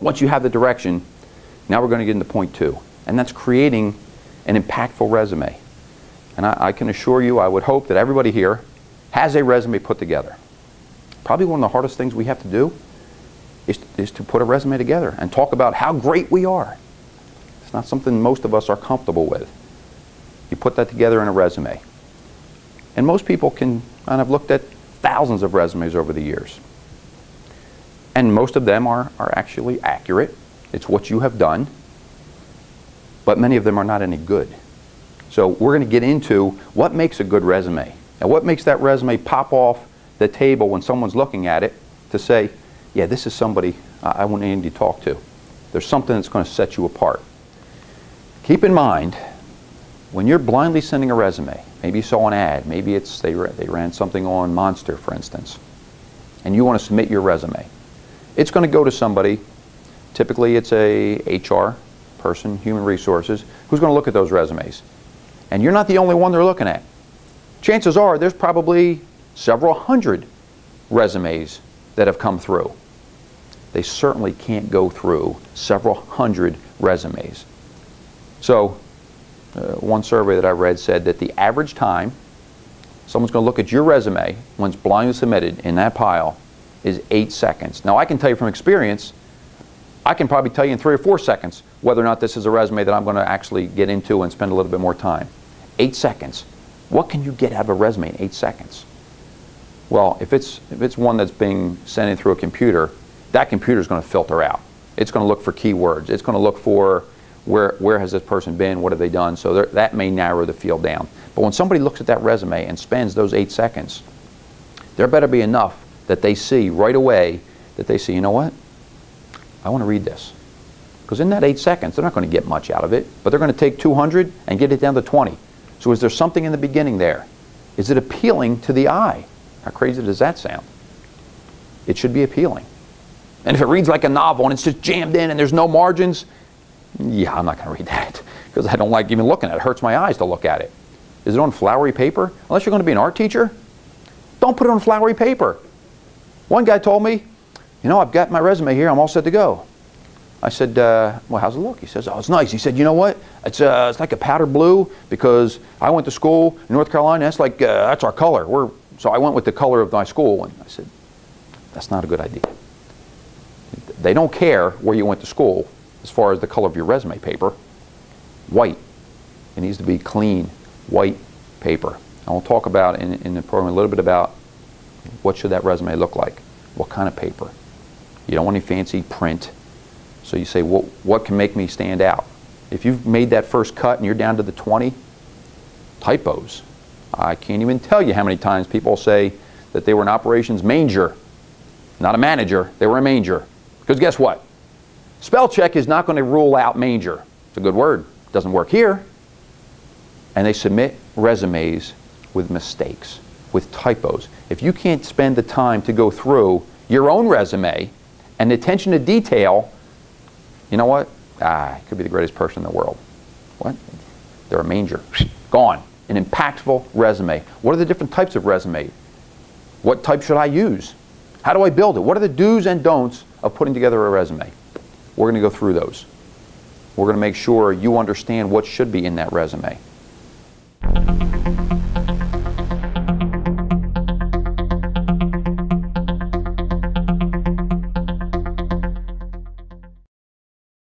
Once you have the direction, now we're going to get into point 2, and that's creating an impactful resume. And I can assure you, I would hope that everybody here has a resume put together. Probably one of the hardest things we have to do is to put a resume together and talk about how great we are. It's not something most of us are comfortable with. You put that together in a resume. And most people can, and I've looked at thousands of resumes over the years. And most of them are actually accurate. It's what you have done. But many of them are not any good. So we're going to get into what makes a good resume. And what makes that resume pop off the table when someone's looking at it to say, yeah, this is somebody I want Andy to talk to. There's something that's going to set you apart. Keep in mind, when you're blindly sending a resume, maybe you saw an ad, maybe it's they ran something on Monster, for instance, and you want to submit your resume. It's going to go to somebody, typically it's a HR person, human resources, who's going to look at those resumes. And you're not the only one they're looking at. Chances are there's probably several hundred resumes that have come through. They certainly can't go through several hundred resumes. So one survey that I read said that the average time someone's going to look at your resume when it's blindly submitted in that pile is 8 seconds. Now I can tell you from experience, I can probably tell you in 3 or 4 seconds whether or not this is a resume that I'm going to actually get into and spend a little bit more time. 8 seconds. What can you get out of a resume in 8 seconds? Well, if it's one that's being sent in through a computer, that computer is going to filter out. It's going to look for keywords. It's going to look for where has this person been, what have they done, so that may narrow the field down. But when somebody looks at that resume and spends those 8 seconds, there better be enough that they see right away that they say, you know what, I want to read this. Because in that 8 seconds, they're not going to get much out of it, but they're going to take 200 and get it down to 20. So is there something in the beginning there? Is it appealing to the eye? How crazy does that sound? It should be appealing. And if it reads like a novel and it's just jammed in and there's no margins, yeah, I'm not going to read that because I don't like even looking at it. It hurts my eyes to look at it. Is it on flowery paper? Unless you're going to be an art teacher, don't put it on flowery paper. One guy told me, you know, I've got my resume here, I'm all set to go. I said, well, how's it look? He says, oh, it's nice. He said, you know what? It's like a powder blue because I went to school in North Carolina. That's like, that's our color. So I went with the color of my school. And I said, that's not a good idea. They don't care where you went to school as far as the color of your resume paper. White. It needs to be clean, white paper. And we'll talk about in the program a little bit about what should that resume look like. What kind of paper. You don't want any fancy print. So you say, what can make me stand out? If you've made that first cut and you're down to the 20, typos. I can't even tell you how many times people say that they were an operations manger. Not a manager, they were a manger. Because guess what? Spell check is not going to rule out manger. It's a good word. It doesn't work here. And they submit resumes with mistakes, with typos. If you can't spend the time to go through your own resume and the attention to detail, you know what? Could be the greatest person in the world. What? They're a manger. Gone. An impactful resume. What are the different types of resume? What type should I use? How do I build it? What are the do's and don'ts of putting together a resume? We're going to go through those. We're going to make sure you understand what should be in that resume.